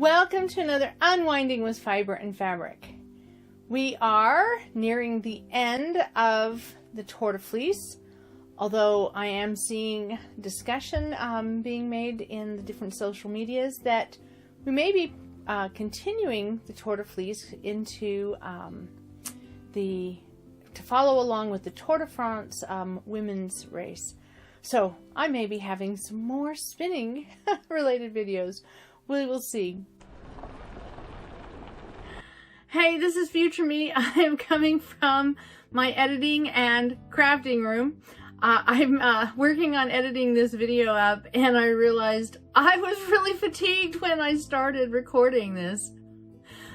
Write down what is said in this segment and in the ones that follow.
Welcome to another Unwinding with Fiber and Fabric. We are nearing the end of the Tour de Fleece, although I am seeing discussion being made in the different social medias that we may be continuing the Tour de Fleece into to follow along with the Tour de France women's race. So I may be having some more spinning related videos. We will see. Hey, this is future me. I am coming from my editing and crafting room. I'm working on editing this video up, and I realized I was really fatigued when I started recording this.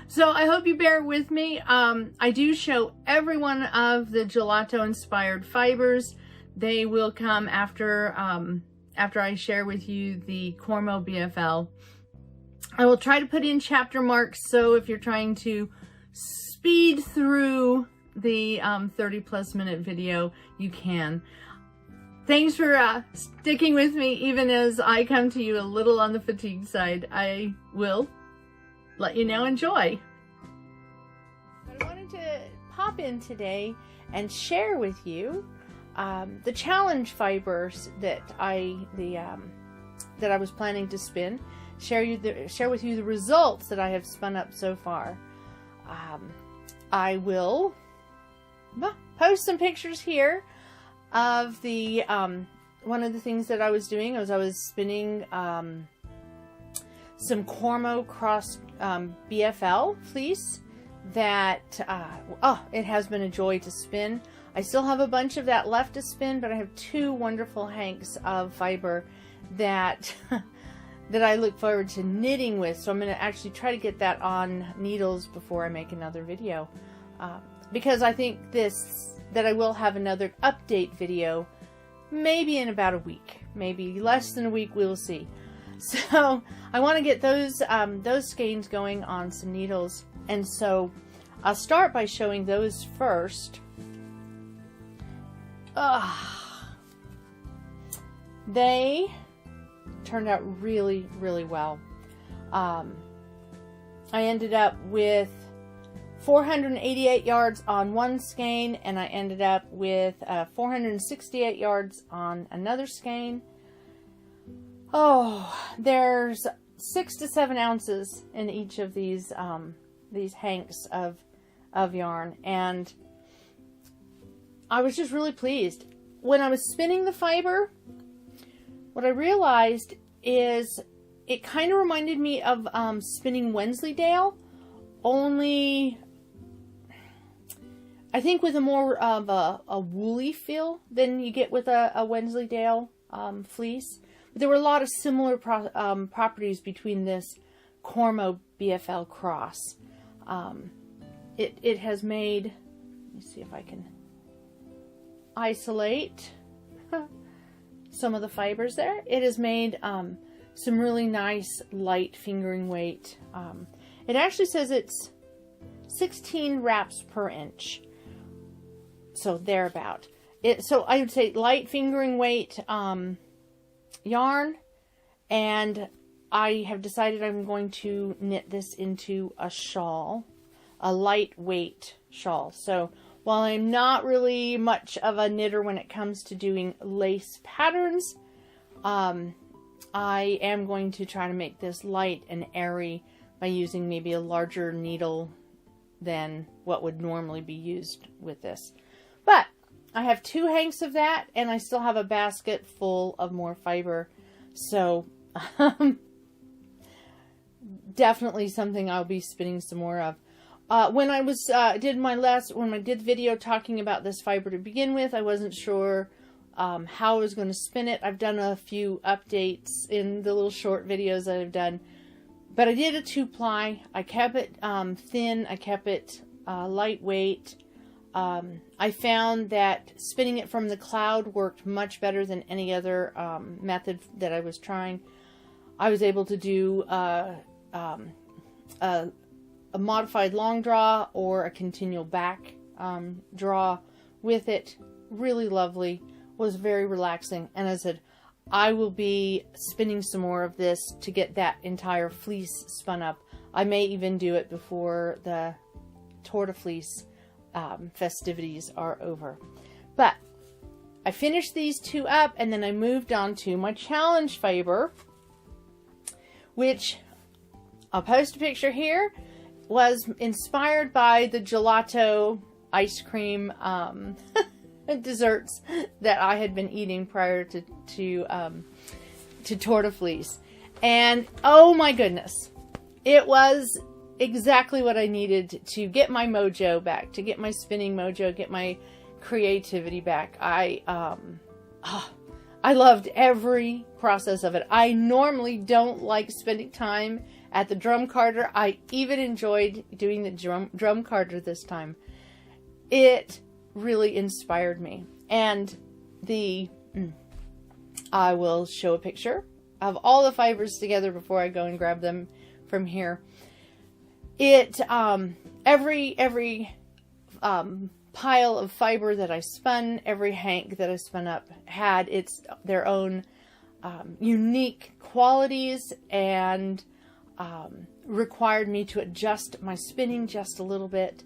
So I hope you bear with me. I do show every one of the gelato inspired fibers. They will come after I share with you the Cormo BFL. I will try to put in chapter marks, so if you're trying to speed through the 30+ minute video, you can. Thanks for sticking with me even as I come to you a little on the fatigue side. I will let you know. Enjoy. I wanted to pop in today and share with you the challenge fibers that I was planning to spin. Share with you the results that I have spun up so far. I will post some pictures here of the one of the things that I was doing. I was spinning some Cormo cross BFL fleece that it has been a joy to spin. I still have a bunch of that left to spin, but I have two wonderful hanks of fiber that that I look forward to knitting with. So I'm going to actually try to get that on needles before I make another video, because I think that I will have another update video maybe in about a week, maybe less than a week. We will see. So I want to get those skeins going on some needles, and so I'll start by showing those first. They turned out really, really well. I ended up with 488 yards on one skein, and I ended up with 468 yards on another skein. There's 6 to 7 ounces in each of these hanks of yarn, and I was just really pleased. When I was spinning the fiber, what I realized is it kind of reminded me of spinning Wensleydale, only I think with a more of a woolly feel than you get with a Wensleydale fleece. But there were a lot of similar properties between this Cormo BFL cross. It has made, let me see if I can isolate some of the fibers there. It has made some really nice light fingering weight. It actually says it's 16 wraps per inch, so thereabout. So I would say light fingering weight yarn, and I have decided I'm going to knit this into a shawl, a lightweight shawl. So while I'm not really much of a knitter when it comes to doing lace patterns, I am going to try to make this light and airy by using maybe a larger needle than what would normally be used with this. But I have 2 hanks of that, and I still have a basket full of more fiber. So definitely something I'll be spinning some more of. When I was when I did the video talking about this fiber to begin with, I wasn't sure how I was going to spin it. I've done a few updates in the little short videos that I've done, but I did a 2-ply. I kept it thin. I kept it lightweight. I found that spinning it from the cloud worked much better than any other method that I was trying. I was able to do a modified long draw or a continual back draw with it. Really lovely. Was very relaxing. And as I said, I will be spinning some more of this to get that entire fleece spun up. I may even do it before the Tour de Fleece festivities are over. But I finished these two up, and then I moved on to my challenge fiber, which I'll post a picture here, was inspired by the gelato ice cream desserts that I had been eating prior to Tour de Fleece. And oh my goodness, it was exactly what I needed to get my mojo back, to get my spinning mojo, get my creativity back. I loved every process of it. I normally don't like spending time at the drum carder. I even enjoyed doing the drum carder this time. It really inspired me. And I will show a picture of all the fibers together before I go and grab them from here. It every pile of fiber that I spun, every hank that I spun up had their own unique qualities, and required me to adjust my spinning just a little bit.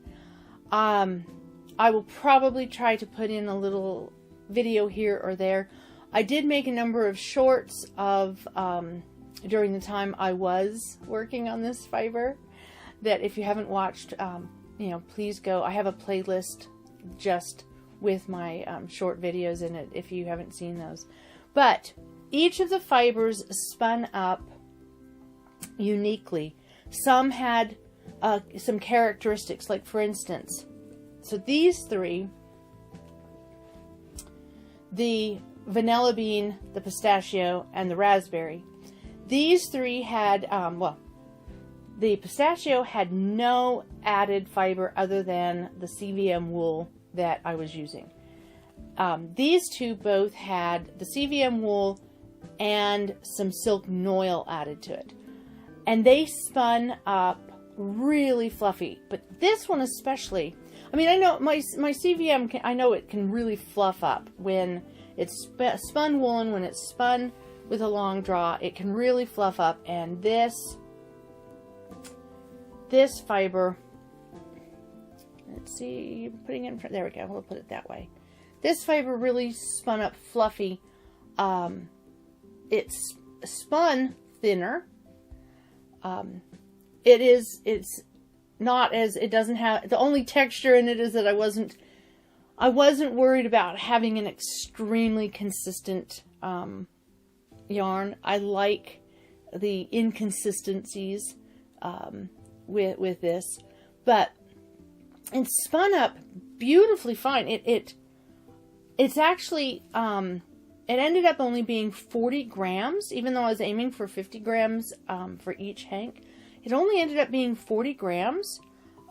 I will probably try to put in a little video here or there. I did make a number of shorts of during the time I was working on this fiber, that if you haven't watched, please go. I have a playlist just with my short videos in it if you haven't seen those. But each of the fibers spun up uniquely. Some had some characteristics, like for instance, so these three, the vanilla bean, the pistachio, and the raspberry, these three had, the pistachio had no added fiber other than the CVM wool that I was using. These two both had the CVM wool and some silk noil added to it. And they spun up really fluffy. But this one especially, I mean, I know my CVM, I know it can really fluff up when it's spun woolen, when it's spun with a long draw, it can really fluff up. And this fiber, let's see, putting it in front, there we go, we'll put it that way. This fiber really spun up fluffy. It's spun thinner. It's not as, it doesn't have, the only texture in it is that I wasn't worried about having an extremely consistent yarn. I like the inconsistencies with this, but it's spun up beautifully fine. It's actually, it ended up only being 40 grams, even though I was aiming for 50 grams for each hank. It only ended up being 40 grams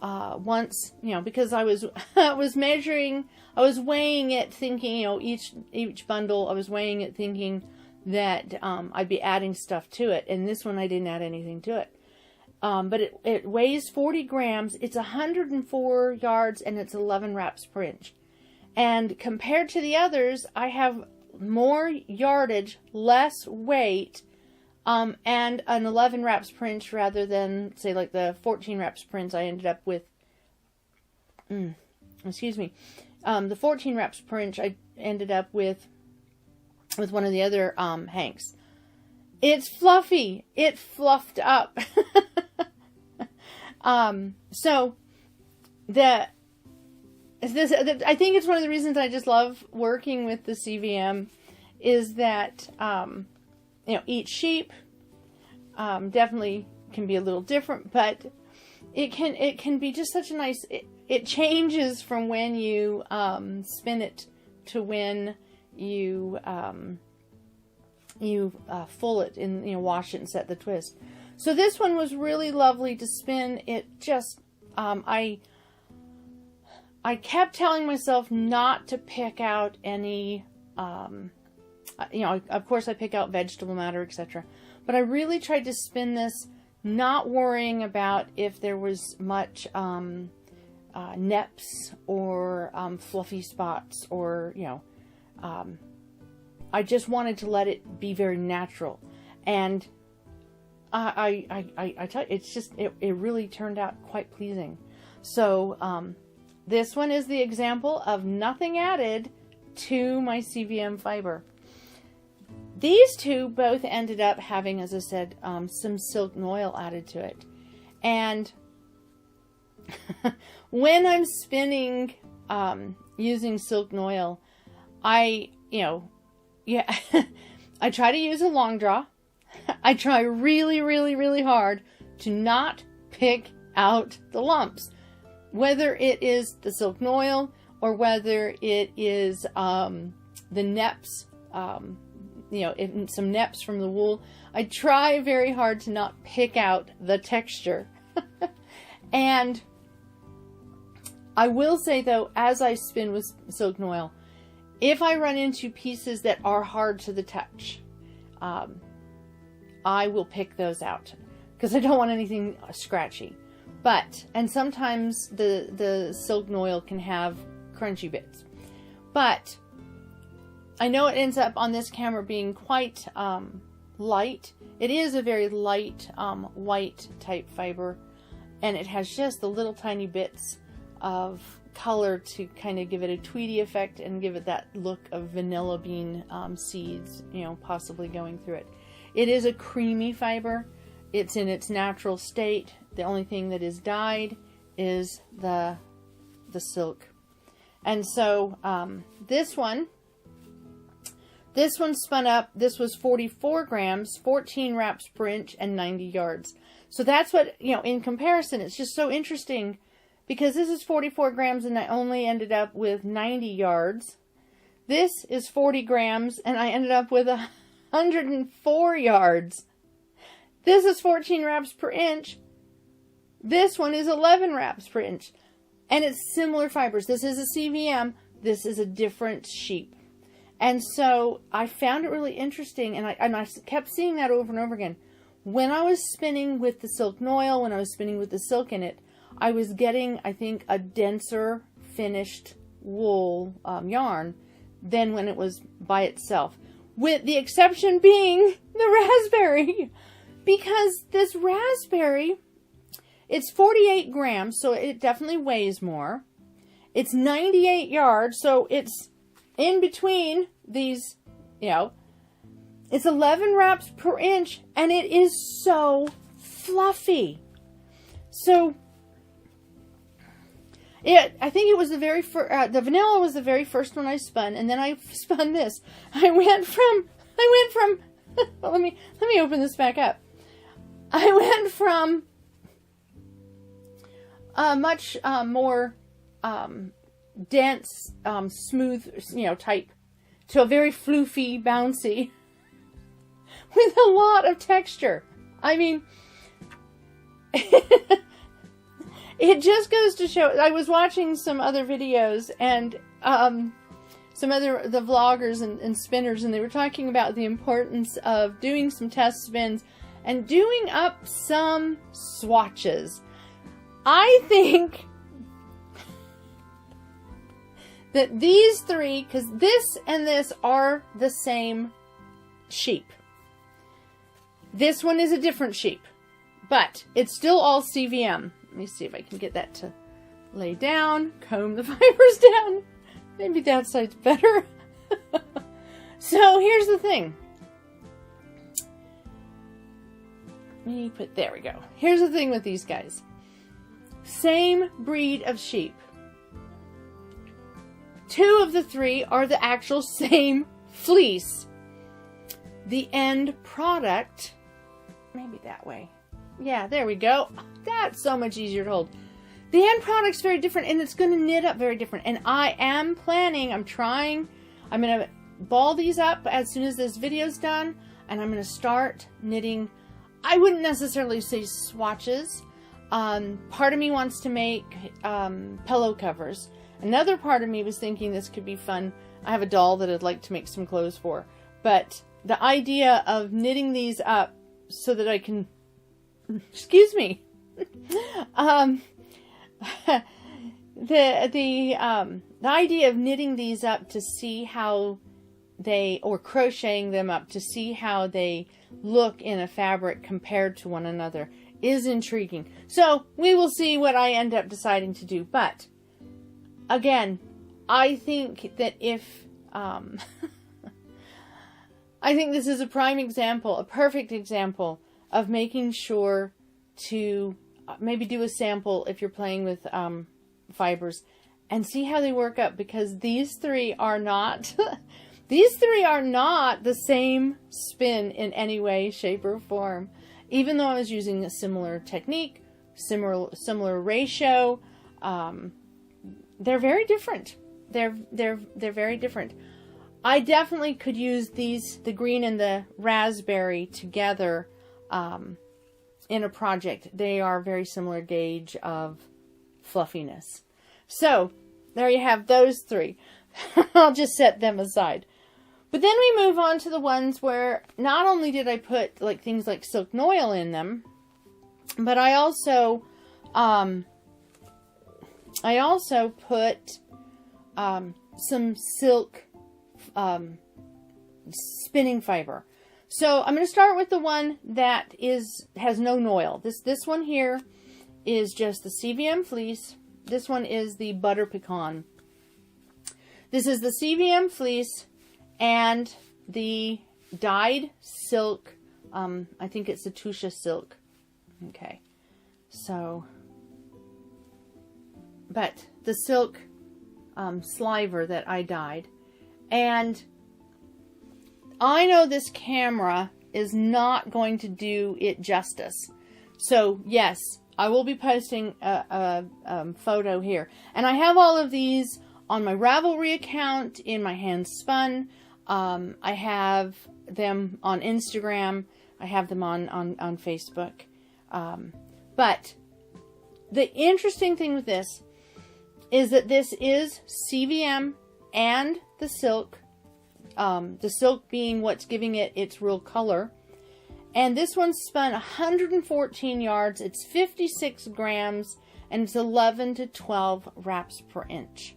once, because I was measuring, I was weighing it thinking, each bundle, I was weighing it thinking that I'd be adding stuff to it. And this one I didn't add anything to it. But it weighs 40 grams. It's 104 yards and it's 11 wraps per inch. And compared to the others, I have more yardage, less weight, and an 11 wraps per inch rather than, say, like the 14 wraps per inch I ended up with. The 14 wraps per inch I ended up with one of the other hanks. It's fluffy. It fluffed up. So I think it's one of the reasons I just love working with the CVM is that, each sheep, definitely can be a little different, but it can be just such a nice, it changes from when you, spin it to when you full it and, wash it and set the twist. So this one was really lovely to spin. It just, I kept telling myself not to pick out any, of course I pick out vegetable matter, etc. But I really tried to spin this not worrying about if there was much neps or fluffy spots or, I just wanted to let it be very natural. And I tell you, it's just, it really turned out quite pleasing. So, this one is the example of nothing added to my CVM fiber. These two both ended up having, as I said, some silk oil added to it. And when I'm spinning using silk oil, I try to use a long draw. I try really, really, really hard to not pick out the lumps. Whether it is the silk oil or whether it is the neps, some neps from the wool, I try very hard to not pick out the texture. And I will say, though, as I spin with silk oil, if I run into pieces that are hard to the touch, I will pick those out because I don't want anything scratchy. And sometimes the silk oil can have crunchy bits. But I know it ends up on this camera being quite light. It is a very light white type fiber, and it has just the little tiny bits of color to kind of give it a tweedy effect and give it that look of vanilla bean seeds, possibly going through it. It is a creamy fiber. It's in its natural state. The only thing that is dyed is the silk. And so this one spun up. This was 44 grams, 14 wraps per inch, and 90 yards. So that's what, in comparison, it's just so interesting because this is 44 grams and I only ended up with 90 yards. This is 40 grams and I ended up with 104 yards. This is 14 wraps per inch. This one is 11 wraps per inch. And it's similar fibers. This is a CVM. This is a different sheep. And so I found it really interesting, and I kept seeing that over and over again. When I was spinning with the silk oil, when I was spinning with the silk in it, I was getting, I think, a denser finished wool yarn than when it was by itself. With the exception being the raspberry. Because this raspberry, it's 48 grams, so it definitely weighs more. It's 98 yards, so it's in between these, it's 11 wraps per inch, and it is so fluffy. So, I think it was the very first, the vanilla was the very first one I spun, and then I spun this. I went from, well, let me open this back up. I went from a much more dense, smooth, type to a very floofy, bouncy with a lot of texture. I mean, it just goes to show. I was watching some other videos and the vloggers and spinners, and they were talking about the importance of doing some test spins and doing up some swatches. I think that these three, because this and this are the same sheep. This one is a different sheep, but it's still all CVM. Let me see if I can get that to lay down, comb the fibers down. Maybe that side's better. So here's the thing. There we go. Here's the thing with these guys. Same breed of sheep. 2 of the 3 are the actual same fleece. The end product, maybe that way. Yeah, there we go. That's so much easier to hold. The end product's very different, and it's going to knit up very different. And I am planning, I'm going to ball these up as soon as this video's done, and I'm going to start knitting. I wouldn't necessarily say swatches. Part of me wants to make pillow covers. Another part of me was thinking this could be fun. I have a doll that I'd like to make some clothes for. But the idea of knitting these up so that I can... Excuse me. The idea of knitting these up to see how or crocheting them up to see how they look in a fabric compared to one another is intriguing. So we will see what I end up deciding to do. But again, I think that if, I think this is a prime example, a perfect example of making sure to maybe do a sample if you're playing with fibers and see how they work up, because these three are not, these three are not the same spin in any way, shape, or form. Even though I was using a similar technique, similar ratio, they're very different. They're very different. I definitely could use these, the green and the raspberry, together in a project. They are very similar gauge of fluffiness. So there you have those three. I'll just set them aside. But then we move on to the ones where not only did I put like things like silk noil in them, but I also put some silk spinning fiber. So I'm going to start with the one that has no noil. This one here is just the CVM fleece. This one is the butter pecan. This is the CVM fleece and the dyed silk. I think it's the Tusha silk. Okay, so, but the silk sliver that I dyed. And I know this camera is not going to do it justice. So yes, I will be posting a photo here. And I have all of these on my Ravelry account, in my hand spun. I have them on Instagram. I have them on Facebook. But the interesting thing with this is that this is CVM and the silk being what's giving it its real color. And this one's spun 114 yards. It's 56 grams, and it's 11 to 12 wraps per inch.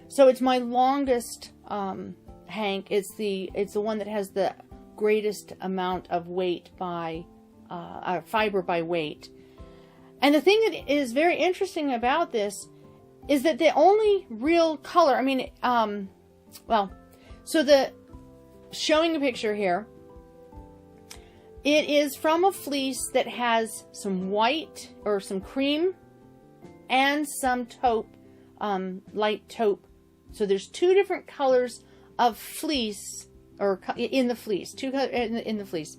So it's my longest hank. It's the one that has the greatest amount of weight by fiber by weight. And the thing that is very interesting about this is that the only real color, I mean, so showing a picture here, it is from a fleece that has some white or some cream and some taupe, light taupe. So there's two different colors of fleece, or in the fleece, two colors in the fleece.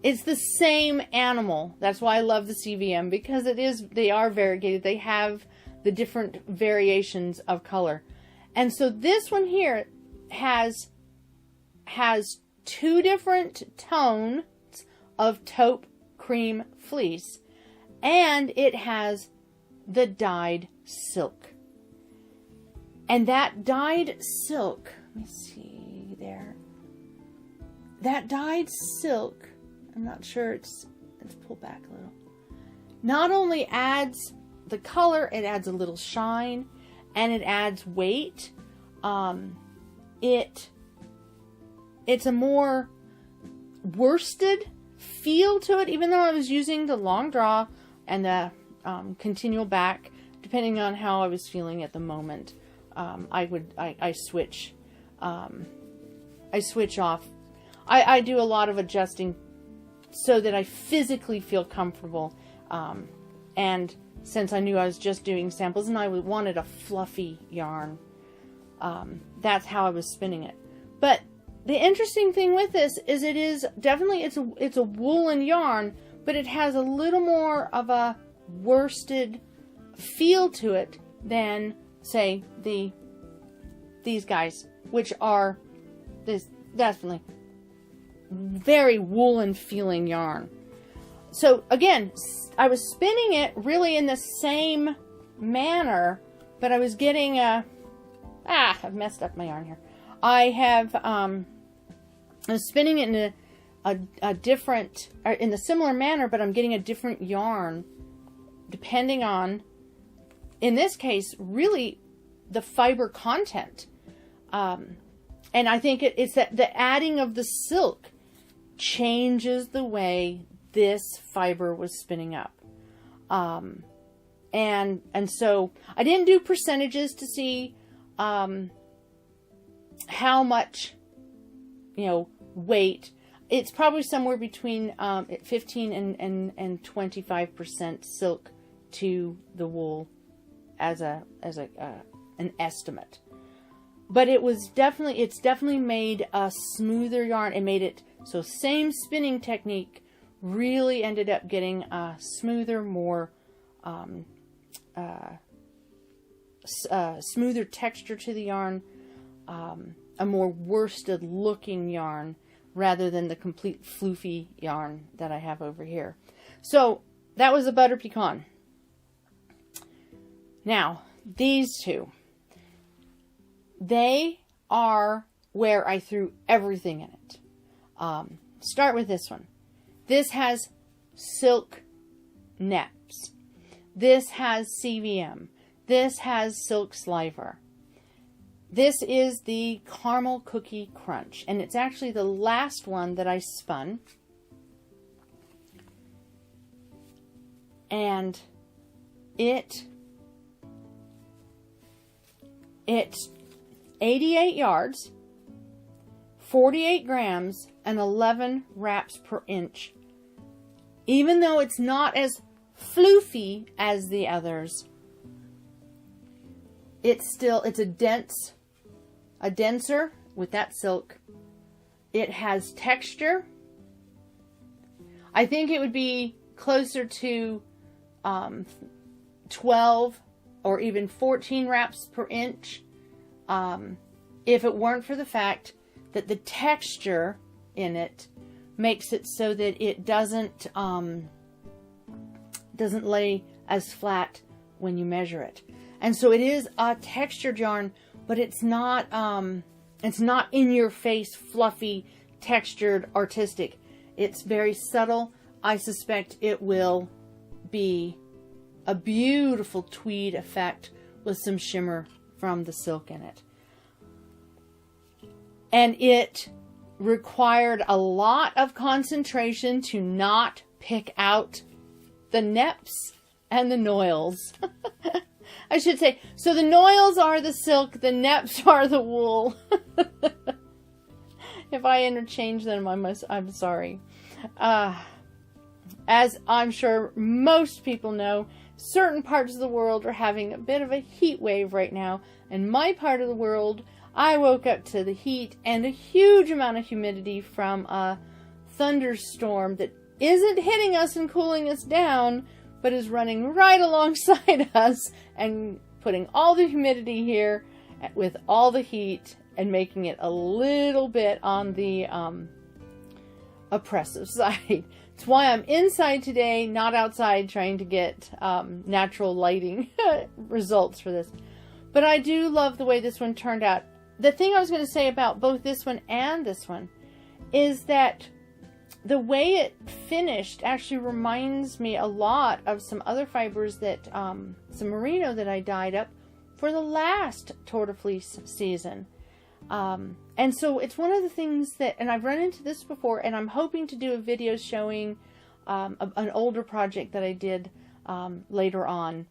It's the same animal. That's why I love the CVM, because they are variegated. They have the different variations of color. And so this one here has two different tones of taupe cream fleece, and it has the dyed silk. And that dyed silk, let me see there. That dyed silk, I'm not sure, let's pull back a little. Not only adds the color, it adds a little shine, and it adds weight. It's a more worsted feel to it, even though I was using the long draw and the continual back, depending on how I was feeling at the moment. I switch off. I do a lot of adjusting so that I physically feel comfortable. And since I knew I was just doing samples and I wanted a fluffy yarn, that's how I was spinning it. But the interesting thing with this is it is definitely, it's a woolen yarn, but it has a little more of a worsted feel to it than, say, these guys, which are this definitely very woolen feeling yarn. So again, I was spinning it really in the same manner, but I was getting I've messed up my yarn here. I was spinning it in a different, or in a similar manner, but I'm getting a different yarn depending on, in this case, really the fiber content. And I think it's that the adding of the silk changes the way this fiber was spinning up. And so I didn't do percentages to see how much, weight. It's probably somewhere between 15 and 25% silk to the wool as an estimate. But it's definitely made a smoother yarn. It made it so same spinning technique really ended up getting a smoother, more smoother texture to the yarn, a more worsted looking yarn rather than the complete floofy yarn that I have over here. So that was a butter pecan. Now these two, they are where I threw everything in it. Start with this one. This has silk neps. This has CVM. This has silk sliver. This is the caramel cookie crunch, and it's actually the last one that I spun. And it's 88 yards, 48 grams, and 11 wraps per inch. Even though it's not as floofy as the others, it's a denser with that silk. It has texture. I think it would be closer to 12 or even 14 wraps per inch if it weren't for the fact that the texture in it makes it so that it doesn't lay as flat when you measure it. And so it is a textured yarn, but it's not in your face, fluffy, textured, artistic. It's very subtle. I suspect it will be a beautiful tweed effect with some shimmer from the silk in it. And it required a lot of concentration to not pick out the neps and the noils. I should say, so the noils are the silk, the neps are the wool. If I interchange them, I'm sorry. As I'm sure most people know, certain parts of the world are having a bit of a heat wave right now. In my part of the world, I woke up to the heat and a huge amount of humidity from a thunderstorm that isn't hitting us and cooling us down, but is running right alongside us and putting all the humidity here with all the heat and making it a little bit on the oppressive side. It's why I'm inside today, not outside, trying to get natural lighting results for this. But I do love the way this one turned out. The thing I was going to say about both this one and this one is that the way it finished actually reminds me a lot of some other fibers that, some merino that I dyed up for the last Tour de Fleece season. And so it's one of the things that, and I've run into this before, and I'm hoping to do a video showing an older project that I did later on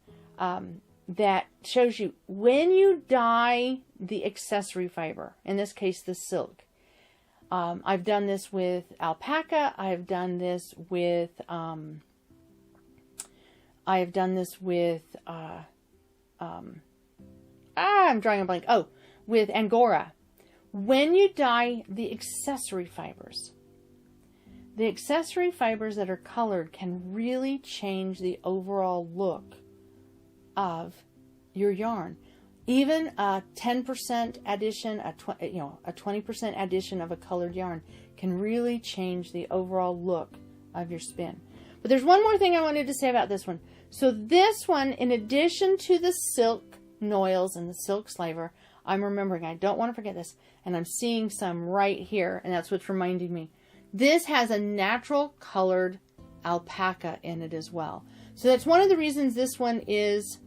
that shows you when you dye the accessory fiber, in this case the silk. I've done this with alpaca. I've done this with I'm drawing a blank. Oh, with Angora. When you dye the accessory fibers that are colored can really change the overall look of your yarn. Even a 10% addition, a 20% addition of a colored yarn can really change the overall look of your spin. But there's one more thing I wanted to say about this one. So this one, in addition to the silk noils and the silk sliver, I'm remembering, I don't want to forget this, and I'm seeing some right here, and that's what's reminding me. This has a natural colored alpaca in it as well. So that's one of the reasons this one is,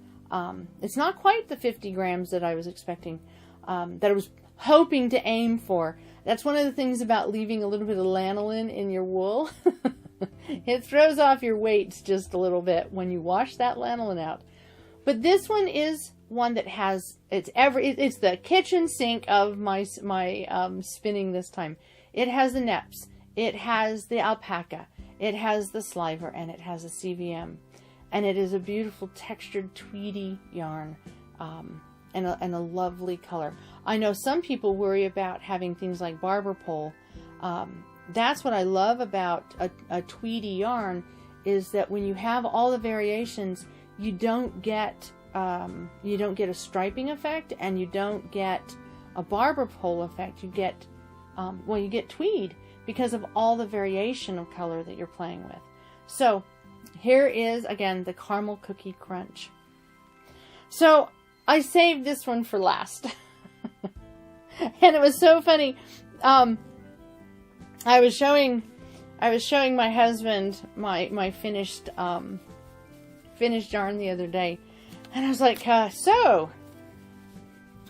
it's not quite the 50 grams that I was expecting, that I was hoping to aim for. That's one of the things about leaving a little bit of lanolin in your wool. It throws off your weights just a little bit when you wash that lanolin out. But this one is one that has, it's the kitchen sink of my spinning this time. It has the neps, it has the alpaca, it has the sliver, and it has a CVM. And it is a beautiful textured tweedy yarn, and a lovely color. I know some people worry about having things like barber pole. That's what I love about a tweedy yarn, is that when you have all the variations, you don't get a striping effect, and you don't get a barber pole effect. You get you get tweed because of all the variation of color that you're playing with. So here is again the caramel cookie crunch. So I saved this one for last. And it was so funny. I was showing my husband my finished yarn the other day, and I was like, so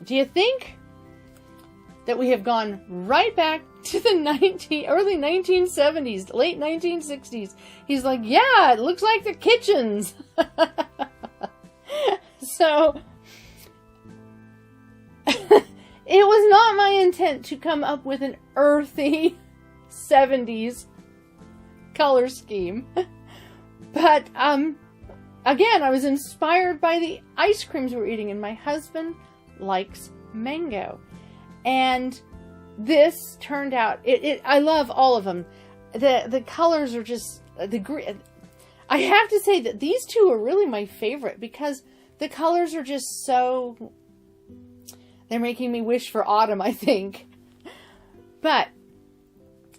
do you think that we have gone right back to the early 1970s, late 1960s? He's like, yeah, it looks like the kitchens. So it was not my intent to come up with an earthy 70s color scheme. But again, I was inspired by the ice creams we're eating, and my husband likes mango. And this turned out, I love all of them. The colors are just, I have to say that these two are really my favorite, because the colors are just so, they're making me wish for autumn, I think. But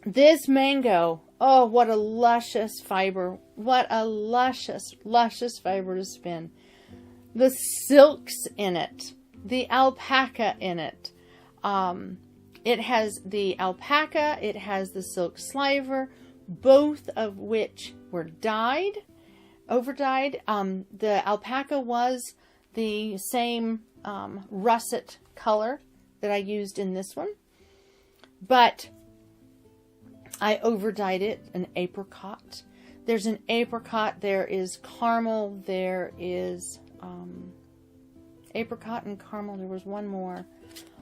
this mango, oh, what a luscious fiber. What a luscious, luscious fiber to spin. The silks in it. The alpaca in it. It has the alpaca. It has the silk sliver. Both of which were dyed. Over-dyed. The alpaca was the same russet color that I used in this one. But I over-dyed it an apricot. There's an apricot, there is caramel, there is apricot and caramel. There was one more.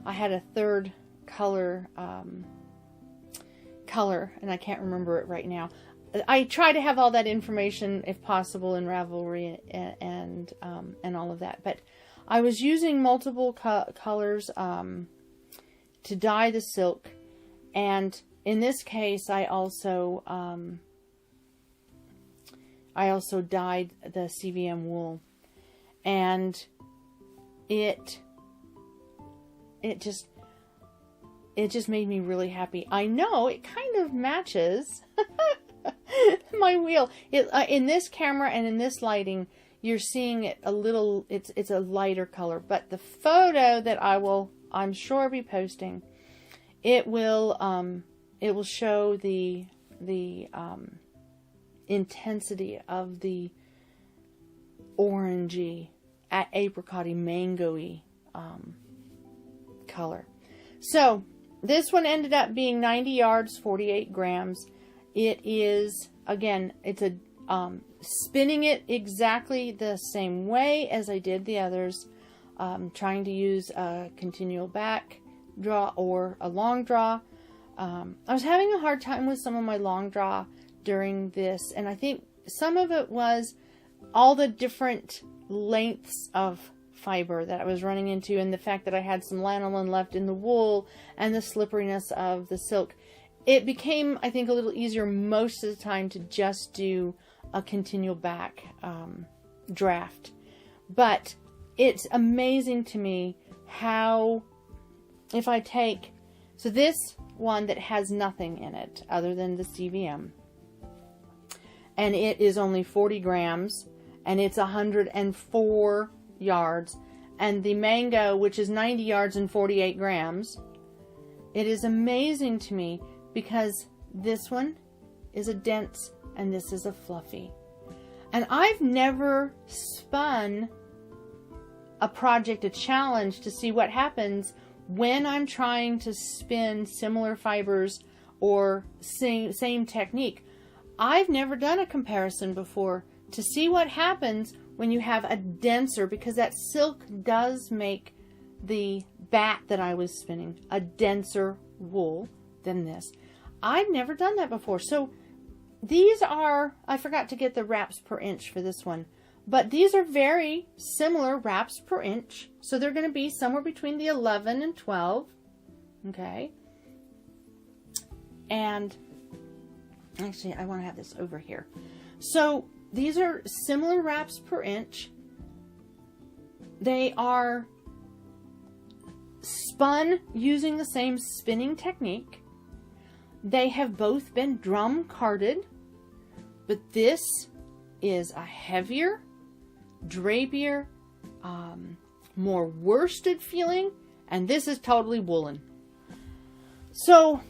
I had a third color, and I can't remember it right now. I try to have all that information, if possible, in Ravelry and all of that. But I was using multiple colors to dye the silk, and in this case, I also dyed the CVM wool, and it just made me really happy. I know it kind of matches my wheel. In this camera and in this lighting, you're seeing it a little. It's a lighter color, but the photo that I'm sure be posting, it will show the intensity of the orangey, apricot-y, mango-y color. So this one ended up being 90 yards, 48 grams. It is, again, it's a spinning it exactly the same way as I did the others, trying to use a continual back draw or a long draw. I was having a hard time with some of my long draw during this, and I think some of it was all the different lengths of fiber that I was running into, and the fact that I had some lanolin left in the wool and the slipperiness of the silk. It became, I think, a little easier most of the time to just do a continual back draft. But it's amazing to me how, if I take, so this one that has nothing in it other than the CVM, and it is only 40 grams, and it's 104 yards, and the mango, which is 90 yards and 48 grams, it is amazing to me because this one is a dense and this is a fluffy. And I've never spun a project, a challenge, to see what happens when I'm trying to spin similar fibers or same technique. I've never done a comparison before to see what happens when you have a denser, because that silk does make the bat that I was spinning a denser wool than this. I've never done that before. So these are, I forgot to get the wraps per inch for this one, but these are very similar wraps per inch. So they're going to be somewhere between the 11 and 12. Okay. And actually, I want to have this over here. So these are similar wraps per inch. They are spun using the same spinning technique. They have both been drum carded, but this is a heavier, drapier, more worsted feeling, and this is totally woolen. So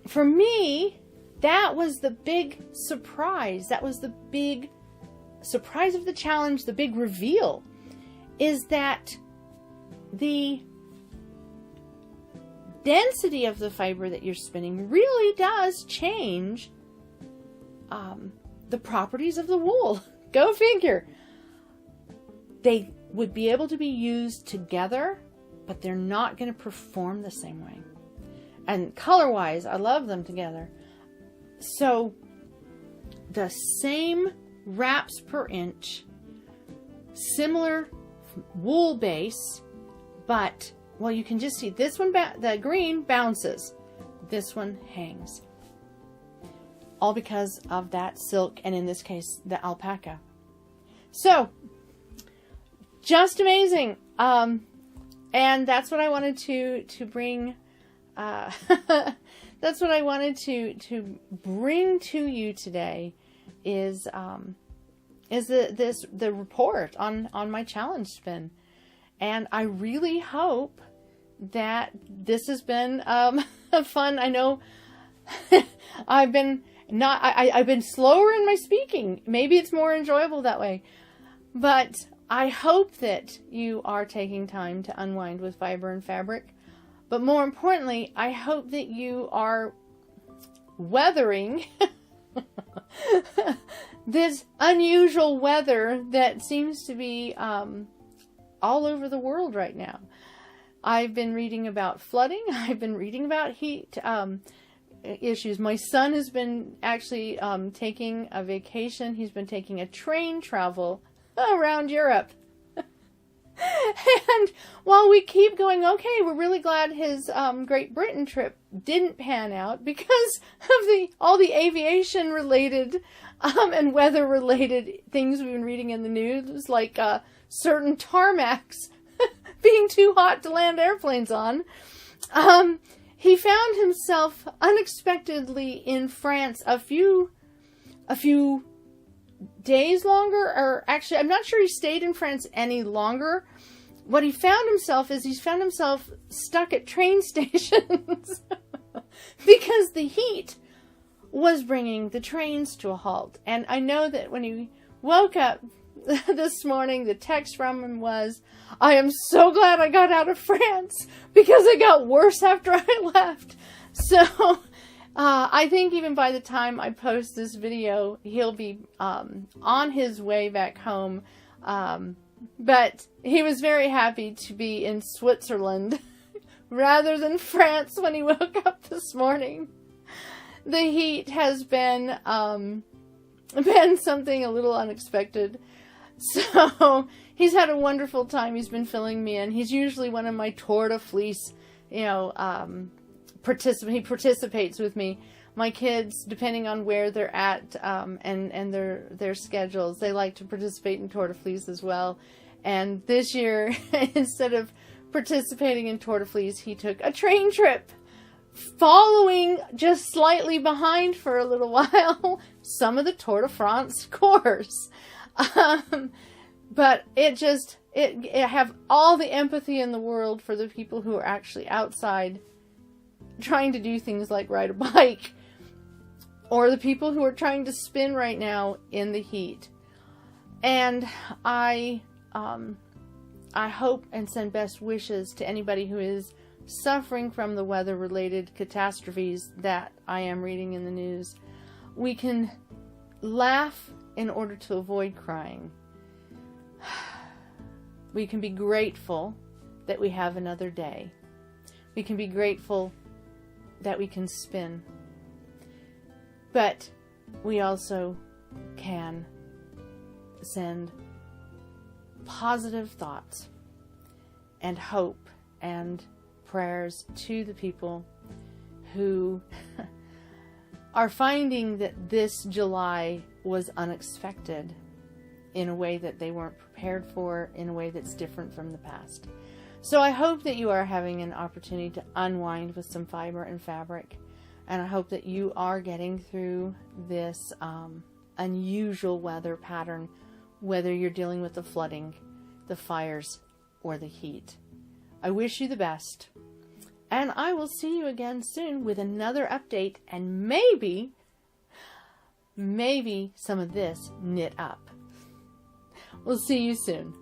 for me, that was the big surprise. That was the big surprise of the challenge, the big reveal, is that the density of the fiber that you're spinning really does change the properties of the wool. Go figure. They would be able to be used together, but they're not going to perform the same way. And color-wise, I love them together. So the same wraps per inch, similar wool base, but, well, you can just see this one, the green bounces. This one hangs. All because of that silk, and in this case, the alpaca. So, just amazing. And that's what I wanted to bring. That's what I wanted to bring to you today. Is the report on my challenge spin, and I really hope that this has been fun. I know I've been slower in my speaking. Maybe it's more enjoyable that way, but I hope that you are taking time to unwind with fiber and fabric. But more importantly, I hope that you are weathering this unusual weather that seems to be all over the world right now. I've been reading about flooding. I've been reading about heat issues. My son has been actually taking a vacation. He's been taking a train travel around Europe. And while we keep going, okay, we're really glad his Great Britain trip didn't pan out because of all the aviation related and weather related things we've been reading in the news, like certain tarmacs being too hot to land airplanes on. He found himself unexpectedly in France a few days longer, or actually, I'm not sure he stayed in France any longer. What he found himself is he's found himself stuck at train stations because the heat was bringing the trains to a halt. And I know that when he woke up this morning, the text from him was, "I am so glad I got out of France because it got worse after I left." So I think even by the time I post this video, he'll be on his way back home. But he was very happy to be in Switzerland rather than France when he woke up this morning. The heat has been something a little unexpected. So he's had a wonderful time. He's been filling me in. He's usually one of my Tour de Fleece, he participates with me. My kids, depending on where they're at and their schedules, they like to participate in Tour de Fleece as well. And this year, instead of participating in Tour de Fleece, he took a train trip, following just slightly behind for a little while some of the Tour de France course. But I have all the empathy in the world for the people who are actually outside trying to do things like ride a bike, or the people who are trying to spin right now in the heat. And I I hope and send best wishes to anybody who is suffering from the weather-related catastrophes that I am reading in the news. We can laugh in order to avoid crying. We can be grateful that we have another day. We can be grateful that we can spin. But we also can send positive thoughts and hope and prayers to the people who are finding that this July was unexpected in a way that they weren't prepared for, in a way that's different from the past. So I hope that you are having an opportunity to unwind with some fiber and fabric, and I hope that you are getting through this unusual weather pattern, whether you're dealing with the flooding, the fires, or the heat. I wish you the best, and I will see you again soon with another update, and maybe some of this knit up. We'll see you soon.